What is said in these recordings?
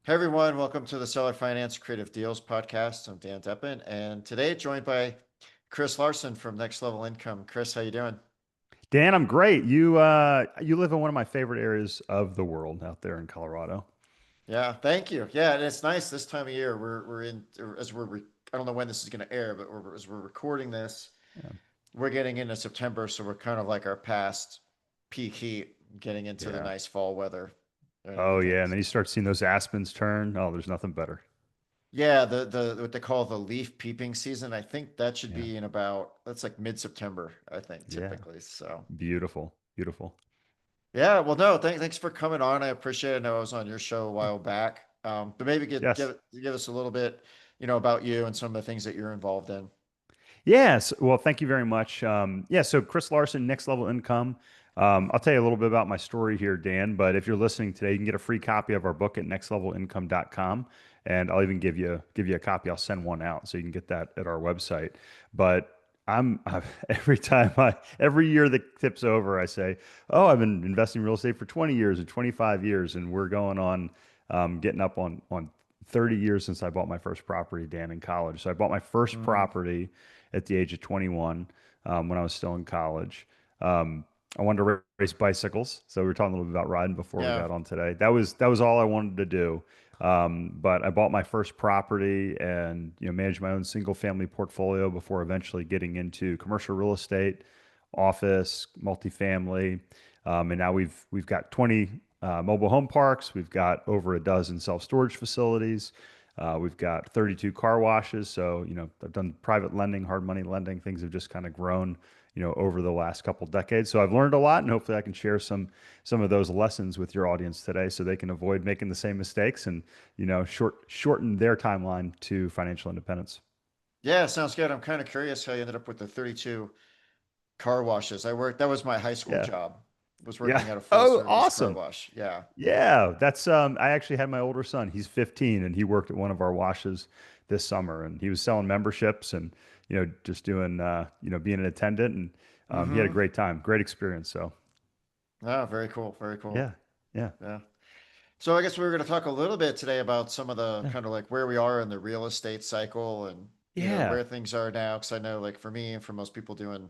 Hey everyone, welcome to the Seller Finance Creative Deals podcast. I'm Dan Deppen, and today joined by Chris Larson from Next Level Income. Chris, how you doing? Dan, I'm great. You live in one of my favorite areas of the world out there in Colorado. Yeah, thank you. Yeah, and it's nice this time of year. We're in as we're re I don't know when this is going to air, but as we're recording this, Yeah. we're getting into September, so we're kind of like our past peak heat, getting into the Yeah. nice fall weather and Oh everything. yeah. And then you start seeing those aspens turn. Oh, there's nothing better. Yeah, the what they call the leaf peeping season. I think that should Yeah. be in about that's like mid-September, I think, Yeah. typically. So. Beautiful. Beautiful. Yeah, well, no, thanks for coming on. I appreciate it. I know I was on your show a Yeah. while back, but maybe Yes. give us a little bit, about you and some of the things that you're involved in. Yes. Well, thank you very much. Yeah. So Chris Larson, Next Level Income. I'll tell you a little bit about my story here, Dan. But if you're listening today, you can get a free copy of our book at nextlevelincome.com. And I'll even give you a copy. I'll send one out so you can get that at our website. But every year that tips over, I say, "Oh, I've been investing in real estate for 20 years or 25 years," and we're going on, getting up on 30 years since I bought my first property, Dan, in college. So I bought my first Hmm. property at the age of 21, when I was still in college. I wanted to race bicycles, so we were talking a little bit about riding before we Yeah. got on today. That was all I wanted to do. But I bought my first property and managed my own single family portfolio before eventually getting into commercial real estate, office, multifamily, and now we've got 20 mobile home parks. We've got over a dozen self storage facilities. We've got 32 car washes. So, I've done private lending, hard money lending. Things have just kind of grown, over the last couple decades. So I've learned a lot, and hopefully I can share some of those lessons with your audience today, so they can avoid making the same mistakes and, shorten their timeline to financial independence. Yeah, sounds good. I'm kind of curious how you ended up with the 32 car washes. That was my high school Yeah. job, was Yeah. working at a full Oh, service car awesome. wash. Yeah. Yeah, that's I actually had my older son. He's 15 and he worked at one of our washes this summer, and he was selling memberships and just doing being an attendant, and he had a Mm-hmm. great time, great experience. So, Oh, very cool. Very cool. yeah. Yeah. Yeah. So I guess we were going to talk a little bit today about some of the Yeah. kind of like where we are in the real estate cycle and Yeah. where things are now. Because I know like for me and for most people doing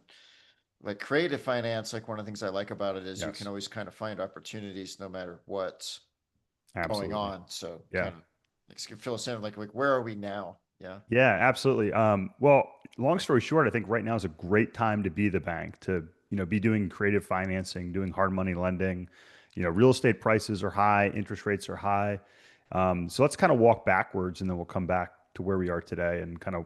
like creative finance, like one of the things I like about it is you can Yes. always kind of find opportunities no matter what's going Absolutely. on. So Yeah. kind of like, fill us in like where are we now? Yeah. Yeah, absolutely. Well, long story short, I think right now is a great time to be the bank, to, be doing creative financing, doing hard money lending. Real estate prices are high, interest rates are high. So let's kind of walk backwards, and then we'll come back to where we are today and kind of,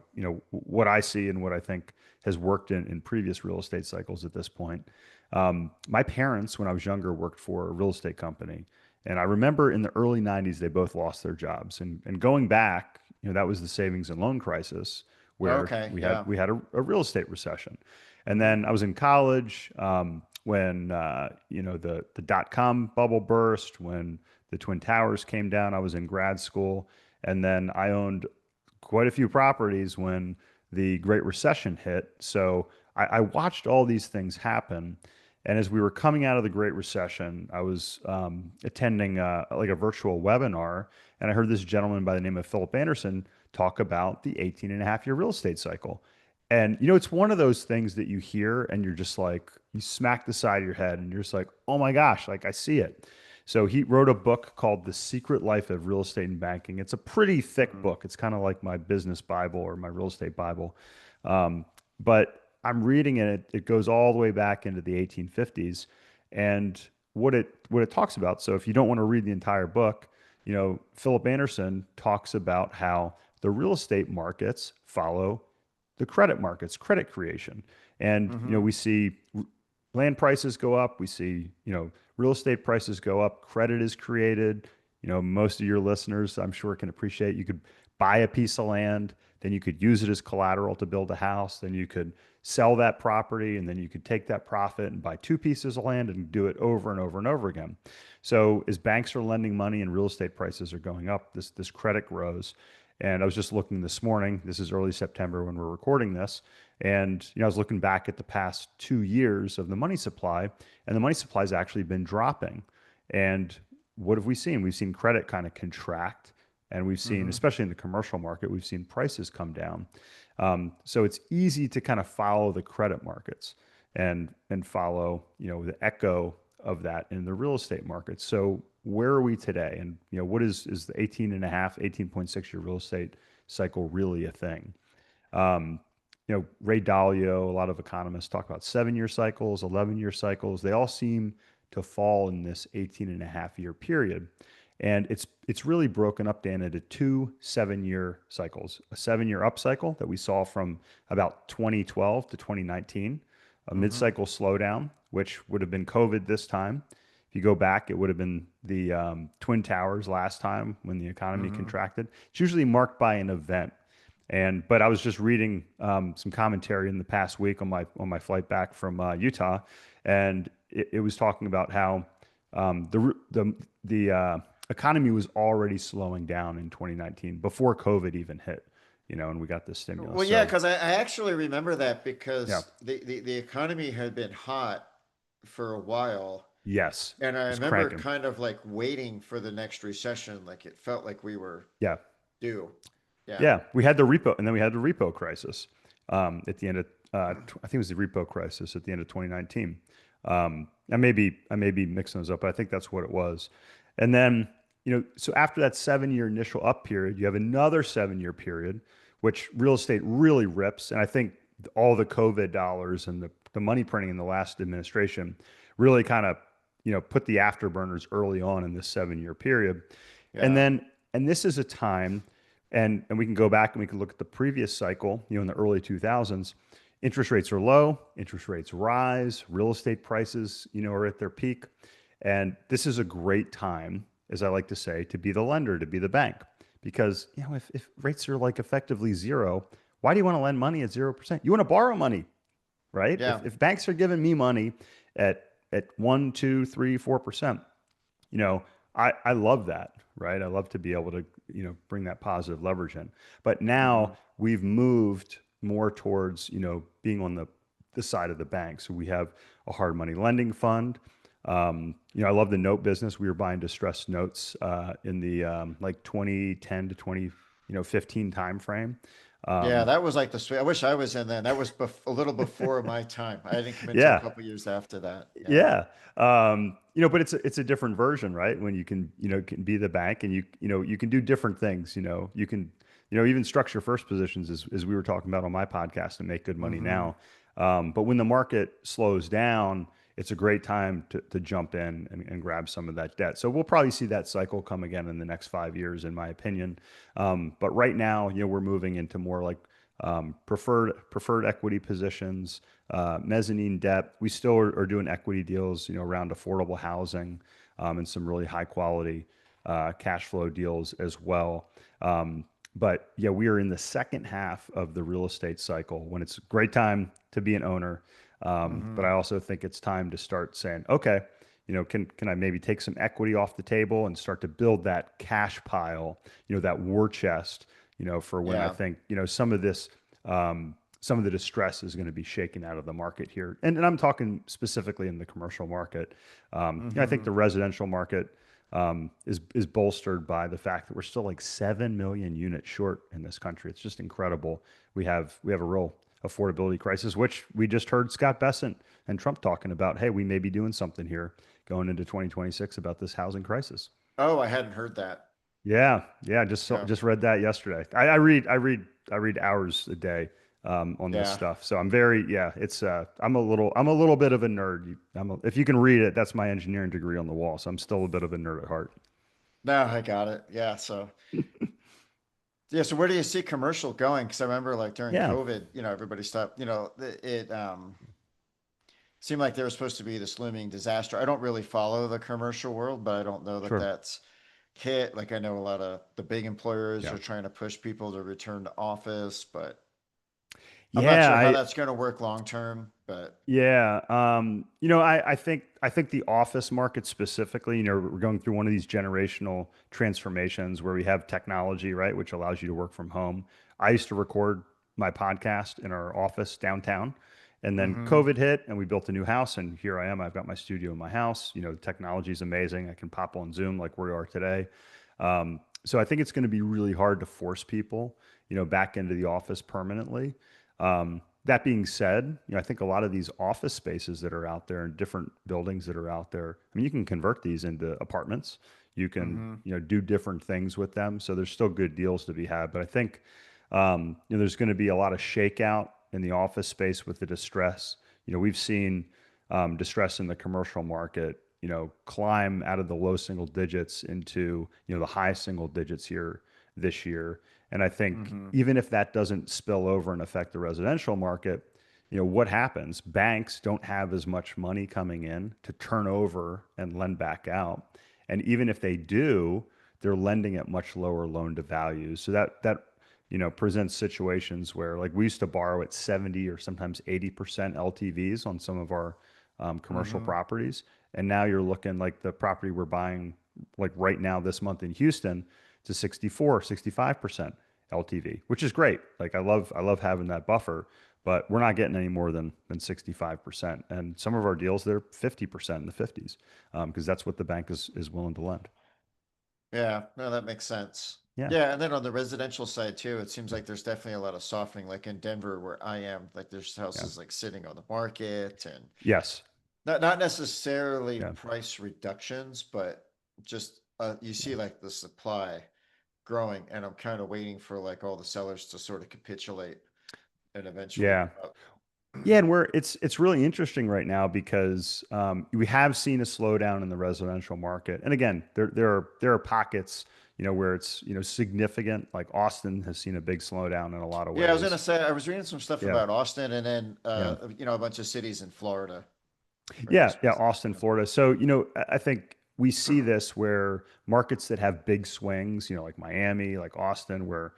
what I see and what I think has worked in previous real estate cycles at this point. My parents, when I was younger, worked for a real estate company. And I remember in the early 90s, they both lost their jobs. And going back, that was the savings and loan crisis, where Okay. we had Yeah. we had a real estate recession. And Hmm. then I was in college, when the dot-com bubble burst, when the Twin Towers came down. I was in grad school, and then I owned quite a few properties when the Great Recession hit. So I watched all these things happen. And as we were coming out of the Great Recession, I was attending like a virtual webinar, and I heard this gentleman by the name of Philip Anderson talk about the 18 and a half year real estate cycle. And it's one of those things that you hear and you're just like, you smack the side of your head and you're just like, oh my gosh, like I see it. So he wrote a book called The Secret Life of Real Estate and Banking. It's a pretty thick Hmm. book. It's kind of like my business Bible or my real estate Bible. But I'm reading it. It goes all the way back into the 1850s, and what it talks about. So if you don't want to read the entire book, Philip Anderson talks about how the real estate markets follow the credit markets, credit creation. And, Hmm. we see land prices go up, we see, real estate prices go up, credit is created. Most of your listeners, I'm sure, can appreciate you could buy a piece of land, then you could use it as collateral to build a house, then you could sell that property, and then you could take that profit and buy two pieces of land and do it over and over and over again. So as banks are lending money and real estate prices are going up, this credit grows. And I was just looking this morning. This is early September when we're recording this, and I was looking back at the past 2 years of the money supply, and the money supply has actually been dropping. And what have we seen? We've seen credit kind of contract, And we've seen, Mm-hmm. especially in the commercial market, we've seen prices come down. So it's easy to kind of follow the credit markets and follow, the echo of that in the real estate market. So where are we today? And what is the 18 and a half, 18.6 year real estate cycle really a thing? Um, Ray Dalio, a lot of economists talk about 7 year cycles, 11-year cycles. They all seem to fall in this 18 and a half year period. And it's really broken up, Dan, into two 7 year cycles. A 7 year up cycle that we saw from about 2012 to 2019, a mid Mm-hmm. cycle slowdown, which would have been COVID this time. If you go back, it would have been the Twin Towers last time when the economy Mm-hmm. contracted. It's usually marked by an event. But I was just reading some commentary in the past week on my flight back from Utah, and it was talking about how the economy was already slowing down in 2019 before COVID even hit, and we got this stimulus. Well, yeah, So because I actually remember that yeah, because the economy had been hot for a while. yes, And I it's remember cranking. kind of like waiting for the next recession. Like it felt like we were Yeah, due. Yeah. yeah, we had the repo, and then we had the repo crisis at the end of I think it was the repo crisis at the end of 2019. I may be mixing those up, but I think that's what it was. And then so after that 7 year initial up period, you have another 7 year period, which real estate really rips. And I think all the COVID dollars and the money printing in the last administration really kind of put the afterburners early on in this 7 year period. And Yeah. then and this is a time and we can go back and we can look at the previous cycle, in the early 2000s. Interest rates are low, interest rates rise, real estate prices, are at their peak. And this is a great time, as I like to say, to be the lender, to be the bank. Because, if rates are like effectively zero, why do you want to lend money at 0%? You want to borrow money, right? Yeah. If banks are giving me money at 1, 2, 3, 4%, you know, I love that, right? I love to be able to, bring that positive leverage in. But Mm-hmm. now we've moved more towards, being on the side of the bank. So we have a hard money lending fund. I love the note business. We were buying distressed notes in the like 2010 to 2015 time frame. Yeah, Um, that was like the sweet. I wish I was in then. That was a little before my time. I didn't come in until a yeah, couple years after that. Yeah. Yeah. But it's a different version, right? When you can be the bank and you can do different things, you can, even structure first positions as we were talking about on my podcast and make good money Mm-hmm. now. But when the market slows down, it's a great time to jump in and grab some of that debt. So we'll probably see that cycle come again in the next 5 years, in my opinion. But right now, we're moving into more like preferred equity positions, mezzanine debt. We still are doing equity deals, around affordable housing, and some really high quality cash flow deals as well. But yeah, we are in the second half of the real estate cycle when it's a great time to be an owner. Mm-hmm. But I also think it's time to start saying, okay, can I maybe take some equity off the table and start to build that cash pile, that war chest, for when I Yeah. think, some of the distress is going to be shaken out of the market here. And I'm talking specifically in the commercial market. I think Mm-hmm. the residential market is bolstered by the fact that we're still like 7 million units short in this country. It's just incredible. We have a real affordability crisis, which we just heard Scott Bessent and Trump talking about. Hey, we may be doing something here going into 2026 about this housing crisis. Oh, I hadn't heard that. Yeah, yeah. Yeah. Just read that yesterday. I read hours a day on this Yeah. stuff. So I'm very yeah. It's I'm a little bit of a nerd. If you can read it, that's my engineering degree on the wall. So I'm still a bit of a nerd at heart. No, I got it. Yeah. So yeah. So where do you see commercial going? Because I remember like during Yeah, COVID, everybody stopped. It seemed like there was supposed to be this looming disaster. I don't really follow the commercial world, but I don't know that sure. that's hit. Like I know a lot of the big employers Yeah, are trying to push people to return to office, but I'm not yeah. sure how I that's going to work long term. But Yeah, I think the office market specifically, we're going through one of these generational transformations where we have technology, right, which allows you to work from home. I used to record my podcast in our office downtown, and then mm-hmm. COVID hit, and we built a new house, and here I am. I've got my studio in my house. The technology is amazing. I can pop on Zoom like we are today. So I think it's going to be really hard to force people, back into the office permanently. That being said, I think a lot of these office spaces that are out there and different buildings that are out there, I mean, you can convert these into apartments. You can, Mm-hmm. do different things with them. So there's still good deals to be had. But I think, there's going to be a lot of shakeout in the office space with the distress. We've seen distress in the commercial market, climb out of the low single digits into, the high single digits here this year. And I think Mm-hmm. even if that doesn't spill over and affect the residential market, what happens? Banks don't have as much money coming in to turn over and lend back out. And even if they do, they're lending at much lower loan to values. So that presents situations where, like, we used to borrow at 70 or sometimes 80% LTVs on some of our commercial Mm-hmm. properties. And now you're looking like the property we're buying, like right now this month in Houston, to 64, 65% LTV, which is great. Like, I love having that buffer, but we're not getting any more than 65%. And some of our deals, they're 50% in the 50s, because that's what the bank is willing to lend. Yeah, no, that makes sense. Yeah. Yeah, and then on the residential side too, it seems like there's definitely a lot of softening. Like in Denver, where I am, like there's Yeah. houses like sitting on the market, and Yes. not necessarily Yeah. price reductions, but just you see like the supply growing, and I'm kind of waiting for like all the sellers to sort of capitulate and eventually Yeah. give up. Yeah, and it's really interesting right now because we have seen a slowdown in the residential market. And again, there are pockets, where it's, significant. Like Austin has seen a big slowdown in a lot of Yeah, I was gonna ways. say I was reading some stuff Yeah, about Austin, and then yeah. a bunch of cities in Florida are Yeah, yeah, experiencing Austin, that. Florida. So, I think we see this where markets that have big swings, like Miami, like Austin, where,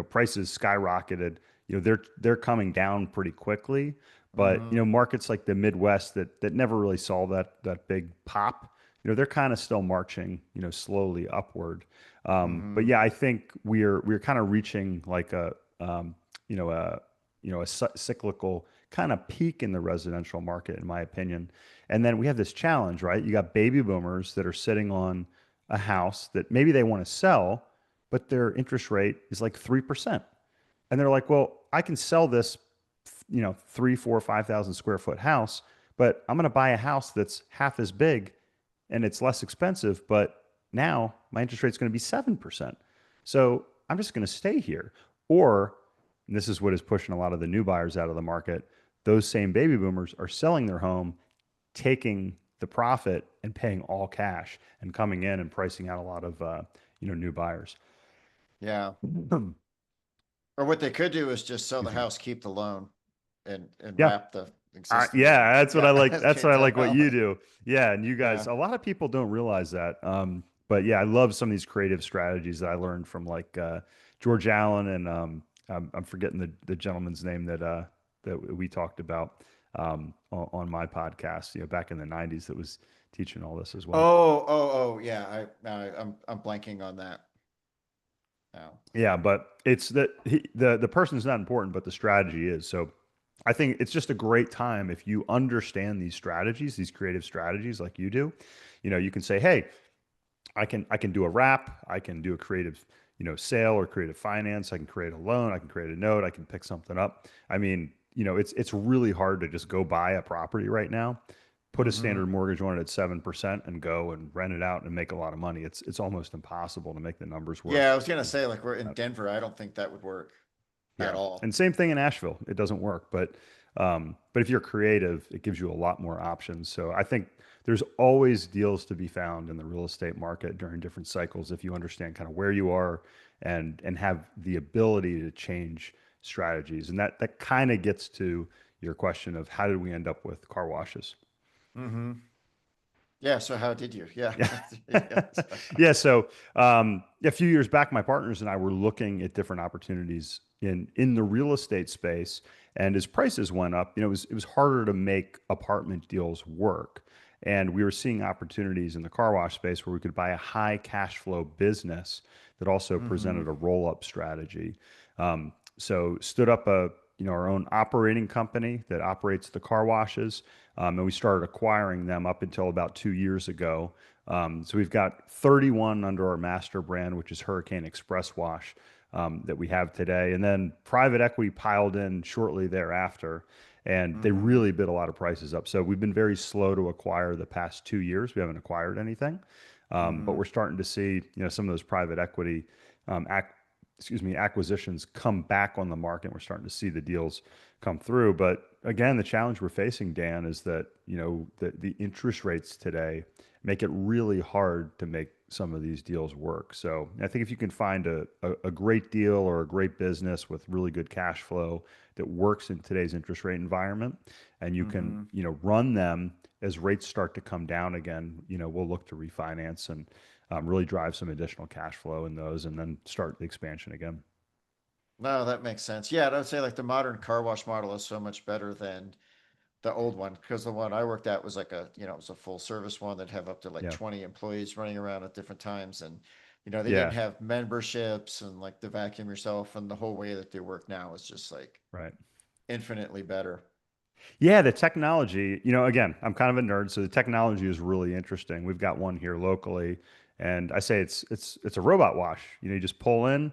prices skyrocketed, they're coming down pretty quickly. But, Mm-hmm. markets like the Midwest that never really saw that big pop, they're kind of still marching, slowly upward. But Mm-hmm. yeah, I think we're kind of reaching like um, you know, a a cyclical kind of peak in the residential market, in my opinion. And then we have this challenge, right? You got baby boomers that are sitting on a house that maybe they want to sell, but their interest rate is like 3%. And they're like, well, I can sell this, 3, 4, 5,000 square foot house, but I'm going to buy a house that's half as big and it's less expensive, but now my interest rate is going to be 7%. So I'm just going to stay here. Or, and this is what is pushing a lot of the new buyers out of the market, those same baby boomers are selling their home, taking the profit and paying all cash and coming in and pricing out a lot of new buyers. Yeah. Or what they could do is just sell the Excuse me. house, keep the loan, and Yeah. wrap the existing loan. Yeah, that's what I Yeah, like. That's pay what I down like what all you that. do. Yeah, and you Yeah. guys, a lot of people don't realize that. But yeah, I love some of these creative strategies that I learned from, like, George Allen, and I'm forgetting the gentleman's name that we talked about on my podcast, back in the '90s, that was teaching all this as well. Yeah. I'm blanking on that now. Yeah, but it's that the person's not important, but the strategy is. So I think it's just a great time if you understand these strategies, these creative strategies like you do. You can say, "Hey, I can do a wrap, I can do a creative, sale or creative finance, I can create a loan, I can create a note, I can pick something up." I mean, it's really hard to just go buy a property right now, put a Mm-hmm. standard mortgage on it at 7% and go and rent it out and make a lot of money. It's almost impossible to make the numbers Yeah, work. I was gonna say like we're in Denver. I don't think that would work at Yeah. all. And same thing in Asheville. It doesn't work. But if you're creative, it gives you a lot more options. So I think there's always deals to be found in the real estate market during different cycles if you understand kind of where you are and have the ability to change strategies. And that kind of gets to your question of how did we end up with car washes? Mm-hmm. Yeah. So how did you? Yeah. Yeah. Yes. Yeah. So a few years back, my partners and I were looking at different opportunities in the real estate space. And as prices went up, it was harder to make apartment deals work. And we were seeing opportunities in the car wash space where we could buy a high cash flow business that also Mm-hmm. presented a roll up strategy. So stood up our own operating company that operates the car washes. and we started acquiring them up until about 2 years ago. So we've got 31 under our master brand, which is Hurricane Express Wash, that we have today. And then private equity piled in shortly thereafter, and they Mm-hmm. really bid a lot of prices up. So we've been very slow to acquire the past 2 years. We haven't acquired anything, but Mm-hmm. we're starting to see, some of those private equity acquisitions come back on the market. We're starting to see the deals come through. But again, the challenge we're facing, Dan, is that, the interest rates today make it really hard to make some of these deals work. So I think if you can find a great deal or a great business with really good cash flow that works in today's interest rate environment, and you can, Mm-hmm. run them as rates start to come down again, we'll look to refinance and really drive some additional cash flow in those and then start the expansion again. No, that makes sense. Yeah, I would say like the modern car wash model is so much better than the old one because the one I worked at was like it was a full service one that have up to like Yeah. 20 employees running around at different times. And, they didn't Yeah. have memberships and like the vacuum yourself. And the whole way that they work now is just like Right. infinitely better. Yeah, the technology, again, I'm kind of a nerd, so the technology is really interesting. We've got one here locally, and I say it's a robot wash. You just pull in,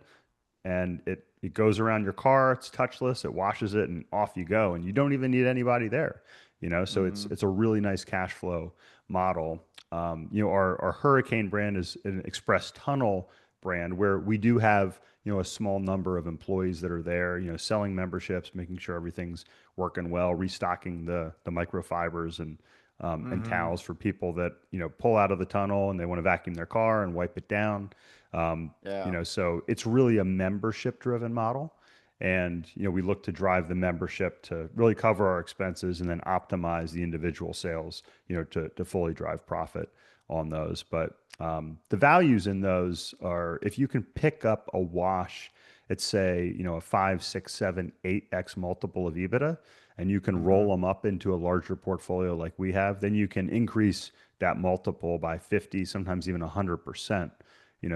and it goes around your car. It's touchless. It washes it, and off you go. And you don't even need anybody there. So it's Mm-hmm. it's a really nice cash flow model. Our Hurricane brand is an express tunnel brand where we do have a small number of employees that are there. Selling memberships, making sure everything's working well, restocking the microfibers and Mm-hmm. towels for people that pull out of the tunnel and they want to vacuum their car and wipe it down. Yeah. So it's really a membership driven model. And, we look to drive the membership to really cover our expenses and then optimize the individual sales, to fully drive profit on those. But the values in those are if you can pick up a wash at say, a 5, 6, 7, 8x multiple of EBITDA, and you can Mm-hmm. roll them up into a larger portfolio like we have, then you can increase that multiple by 50, sometimes even 100%.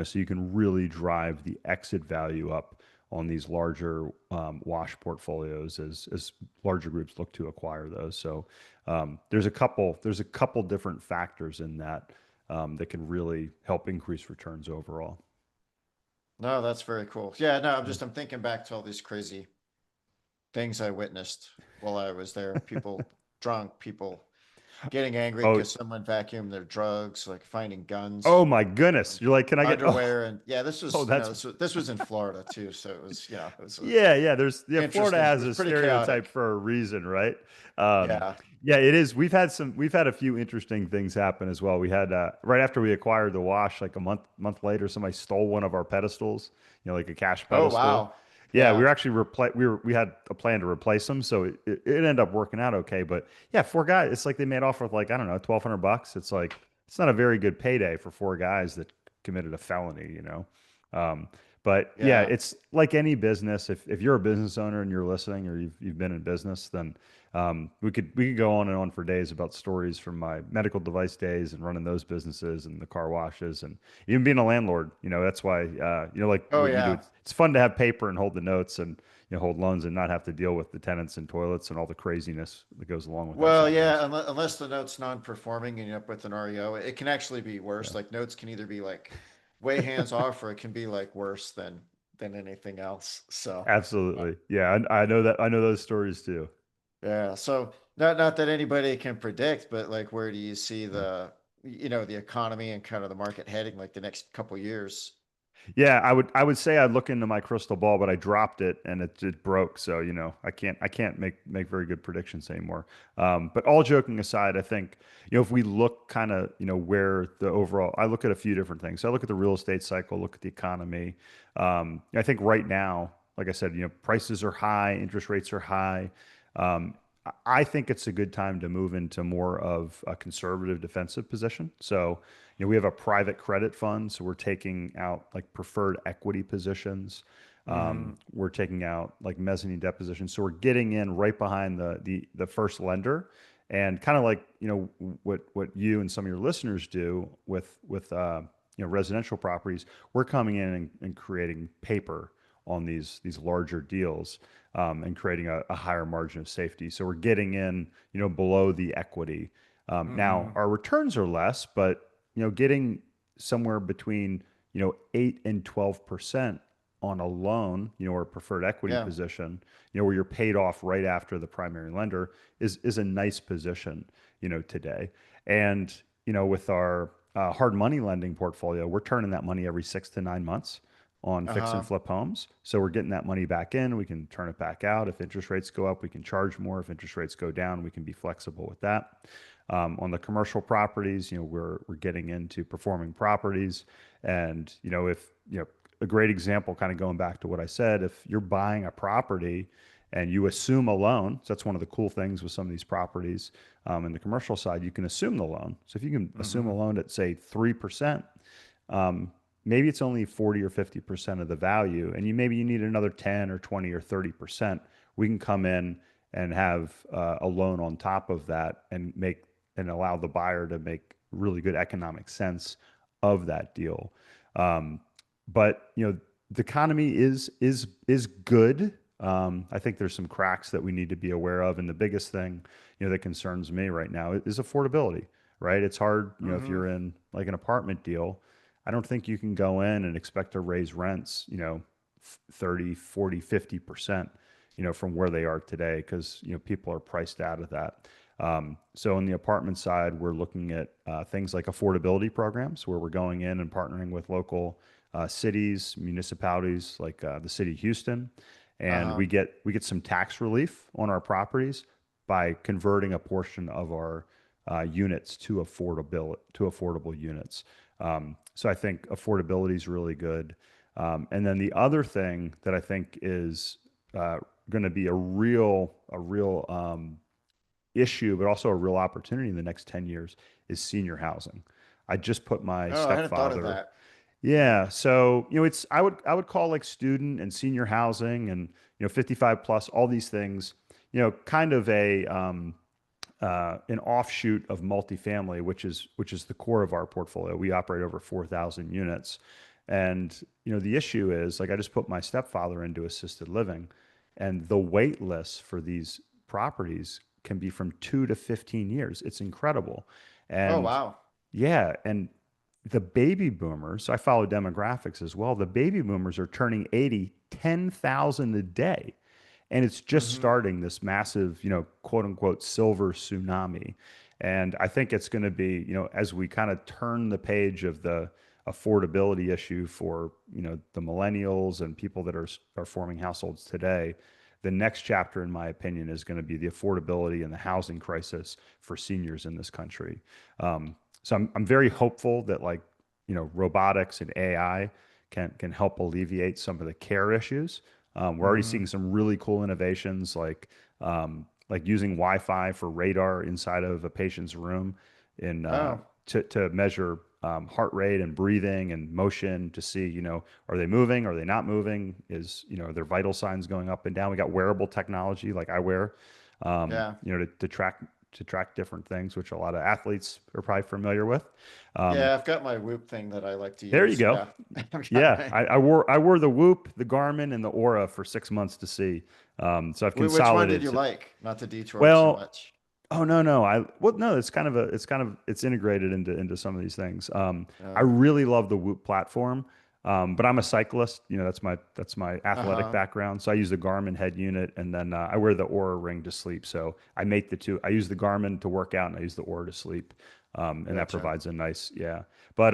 So you can really drive the exit value up on these larger wash portfolios as larger groups look to acquire those. So there's a couple different factors in that that can really help increase returns overall. No, that's very cool. Yeah, no, Yeah. I'm thinking back to all these crazy things I witnessed while I was there. People drunk, people getting angry Oh, because someone vacuumed their drugs, like finding guns, oh my goodness! You're like, can I get? Oh, underwear, and yeah, this oh, was that's this was in Florida too, so it was it was yeah, yeah. Florida interesting. It has was a pretty stereotype chaotic. for a reason, right? Um, Yeah. yeah, it is. We've had a few interesting things happen as well. We had right after we acquired the wash, like a month later, somebody stole one of our pedestals, like a cash Oh pedestal. wow. Yeah, we Yeah. were actually we had a plan to replace them, so it ended up working out okay. But yeah, four guys, it's like they made off with like I don't know, $1,200. It's like it's not a very good payday for four guys that committed a felony. Um, but yeah, Yeah. it's like any business. If you're a business owner and you're listening, or you've been in business, then we could go on and on for days about stories from my medical device days and running those businesses and the car washes and even being a landlord. That's why like Oh what you do. yeah. It's fun to have paper and hold the notes and hold loans and not have to deal with the tenants and toilets and all the craziness that goes along with that Well, yeah, sometimes. unless the note's non-performing and you're up with an REO, it can actually be Yeah, worse. Like notes can either be like way hands off or it can be like worse than anything else. So absolutely. Yeah, I know that. I know those stories too. yeah, so not that anybody can predict, but like where do you see Yeah. the economy and kind of the market heading like the next couple years? Yeah, I would say I'd look into my crystal ball, but I dropped it and it broke. So, I can't make very good predictions anymore. But all joking aside, I think, if we look kind of, where the overall, I look at a few different things. So I look at the real estate cycle, look at the economy. I think right now, like I said, prices are high, interest rates are high. I think it's a good time to move into more of a conservative defensive position. So, we have a private credit fund, so we're taking out like preferred equity positions. Mm-hmm. We're taking out like mezzanine debt positions. So we're getting in right behind the first lender, and kind of like what you and some of your listeners do with residential properties. We're coming in and creating paper on these larger deals, and creating a higher margin of safety. So we're getting in, below the equity. Now Mm-hmm. our returns are less, but getting somewhere between 8 and 12% on a loan, or a preferred equity Yeah. position, where you're paid off right after the primary lender is a nice position, today. And with our hard money lending portfolio, we're turning that money every 6 to 9 months on fix and Uh-huh. flip homes. So we're getting that money back in. We can turn it back out. If interest rates go up, we can charge more. If interest rates go down, we can be flexible with that. On the commercial properties, we're getting into performing properties, and if a great example, kind of going back to what I said, if you're buying a property and you assume a loan, so that's one of the cool things with some of these properties, in the commercial side, you can assume the loan. So if you can assume Mm-hmm. a loan at say 3%, um, maybe it's only 40 or 50% of the value, and maybe you need another 10 or 20 or 30%. We can come in and have a loan on top of that and allow the buyer to make really good economic sense of that deal. Um, but the economy is good. I think there's some cracks that we need to be aware of, and the biggest thing that concerns me right now is affordability. Right? It's hard, if Mm-hmm. you're in like an apartment deal. I don't think you can go in and expect to raise rents, 30, 40, 50%, from where they are today, because people are priced out of that. So on the apartment side, we're looking at things like affordability programs, where we're going in and partnering with local cities, municipalities like the city of Houston, and Uh-huh. we get some tax relief on our properties by converting a portion of our units to affordable units. So I think affordability is really good. And then the other thing that I think is going to be a real issue, but also a real opportunity in the next 10 years is senior housing. I just put my Oh, I hadn't thought of stepfather. that. Yeah, so it's I would call like student and senior housing and 55 plus, all these things, kind of a an offshoot of multifamily, which is the core of our portfolio. We operate over 4,000 units, and the issue is, like, I just put my stepfather into assisted living, and the wait list for these properties can be from 2 to 15 years. It's incredible, Oh, and wow. yeah, and the baby boomers. I follow demographics as well. The baby boomers are turning 80, 10,000 a day, and it's just Mm-hmm. starting this massive, quote unquote, silver tsunami. And I think it's going to be, as we kind of turn the page of the affordability issue for, the millennials and people that are forming households today, the next chapter, in my opinion, is going to be the affordability and the housing crisis for seniors in this country. So I'm very hopeful that, like, robotics and AI can help alleviate some of the care issues. We're already Mm-hmm. seeing some really cool innovations, like using Wi-Fi for radar inside of a patient's room, in Oh, to measure heart rate and breathing and motion, to see, are they moving, are they not moving, are their vital signs going up and down. We got wearable technology like I wear, yeah. to track different things, which a lot of athletes are probably familiar with. Um, Yeah, I've got my Whoop thing that I like to there you use. go. Yeah. I've got Yeah, my, I wore the Whoop, the Garmin, and the Aura for 6 months to see. So I've which one did consolidated you to, like? Not to detour too well, much. oh no, no. No, it's integrated into some of these things. I Oh, really love the Whoop platform. But I'm a cyclist. That's my athletic uh-huh. background. So I use the Garmin head unit, and then I wear the Aura ring to sleep. So I make the two. I use the Garmin to work out, and I use the Aura to sleep. And that Gotcha. provides a nice, yeah. But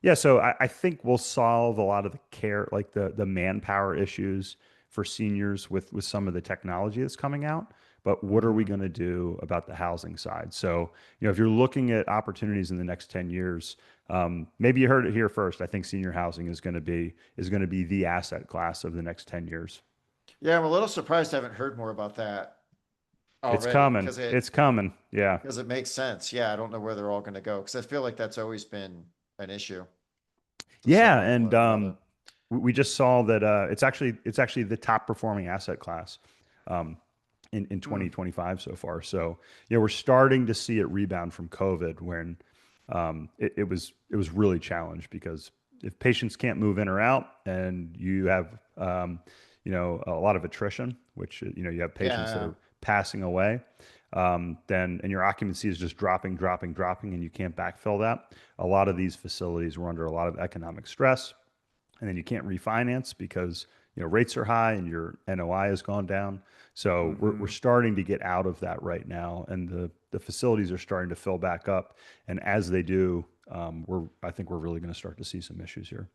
yeah. So I think we'll solve a lot of the care, like the manpower issues for seniors with some of the technology that's coming out. But what are we Mm-hmm. going to do about the housing side? So, if you're looking at opportunities in the next 10 years, maybe you heard it here first. I think senior housing is going to be the asset class of the next 10 years. Yeah, I'm a little surprised I haven't heard more about that It's already coming. It's coming. Yeah. because it makes sense. Yeah, I don't know where they're all going to go because I feel like that's always been an issue to some Yeah, level and or another. we just saw that it's actually the top performing asset class, um, in Hmm. 2025 so far. So yeah, we're starting to see it rebound from COVID, when it was really challenged because if patients can't move in or out, and you have a lot of attrition, which you have patients that Yeah. are passing away, then and your occupancy is just dropping, dropping, dropping, and you can't backfill that. A lot of these facilities were under a lot of economic stress, and then you can't refinance because rates are high and your NOI has gone down. So we're Hmm. starting to get out of that right now, and the facilities are starting to fill back up. And as they do, I think we're really going to start to see some issues here.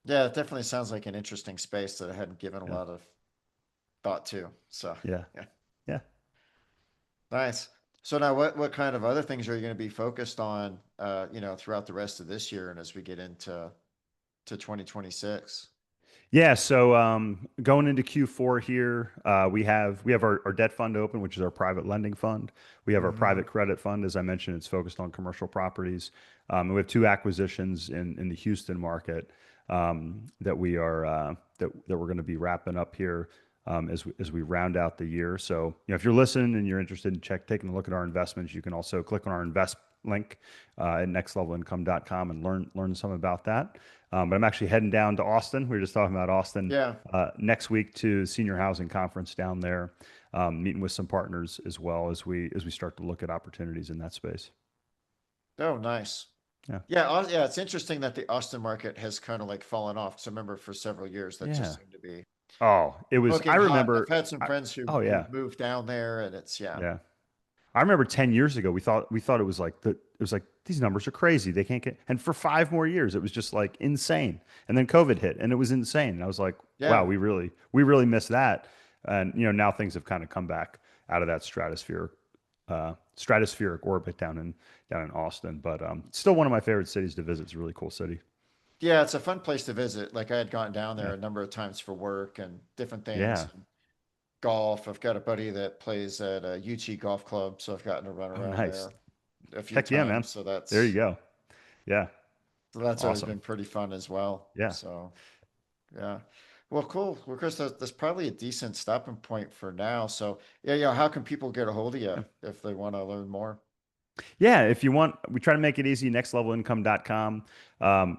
Yeah, it definitely sounds like an interesting space that I hadn't given a Yeah, lot of thought to. So, yeah, yeah, yeah. nice. So now what kind of other things are you going to be focused on, throughout the rest of this year and as we get into 2026? Yeah, so going into Q4 here, we have our debt fund open, which is our private lending fund. We have our Hmm. private credit fund, as I mentioned, it's focused on commercial properties. And we have two acquisitions in the Houston market that we're going to be wrapping up here as we round out the year. So if you're listening and you're interested in taking a look at our investments, you can also click on our invest link at nextlevelincome.com and learn some about that. But I'm actually heading down to Austin. We were just talking about Austin Yeah. next week to senior housing conference down there, meeting with some partners as well as we start to look at opportunities in that space. Oh, nice. Yeah, Yeah, yeah, it's interesting that the Austin market has kind of like fallen off. So I remember for several years that just yeah. seemed to be Oh, it was. I smoking hot. I've remember. had some I, friends who oh yeah, who've moved down there and it's yeah. yeah. I remember 10 years ago, we thought it was like these numbers are crazy. They can't get, and for 5 more years, it was just like insane. And then COVID hit and it was insane. And I was like, wow, Yeah. we really missed that. And now things have kind of come back out of that stratospheric orbit down in Austin. But it's still one of my favorite cities to visit. It's a really cool city. Yeah, it's a fun place to visit. Like I had gone down Yeah. there a number of times for work and different things Yeah. and golf. I've got a buddy that plays at a UT golf club, so I've gotten to run Oh, around nice. there a few Heck yeah, times. man. There you go. Yeah. That's always Awesome. been pretty fun as well. Yeah. So yeah. Well, cool. Well, Chris, that's probably a decent stopping point for now. So yeah, yeah. How can people get a hold of you Yeah. if they want to learn more? Yeah, if you want, we try to make it easy, nextlevelincome.com.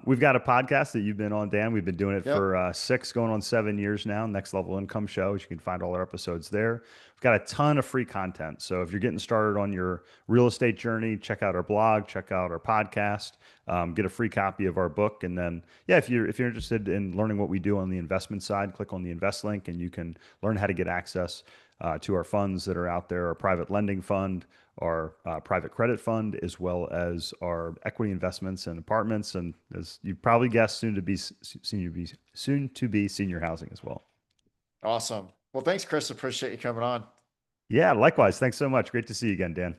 We've got a podcast that you've been on, Dan. We've been doing it Yep. for 6, going on 7 years now, Next Level Income Show. You can find all our episodes there. We've got a ton of free content. So if you're getting started on your real estate journey, check out our blog, check out our podcast, get a free copy of our book. And then, yeah, if you're interested in learning what we do on the investment side, click on the invest link and you can learn how to get access to our funds that are out there, our private lending fund, our private credit fund, as well as our equity investments and apartments, and as you probably guessed, soon to be senior housing as well. Awesome. Well, thanks, Chris. Appreciate you coming on. Yeah, likewise. Thanks so much. Great to see you again, Dan.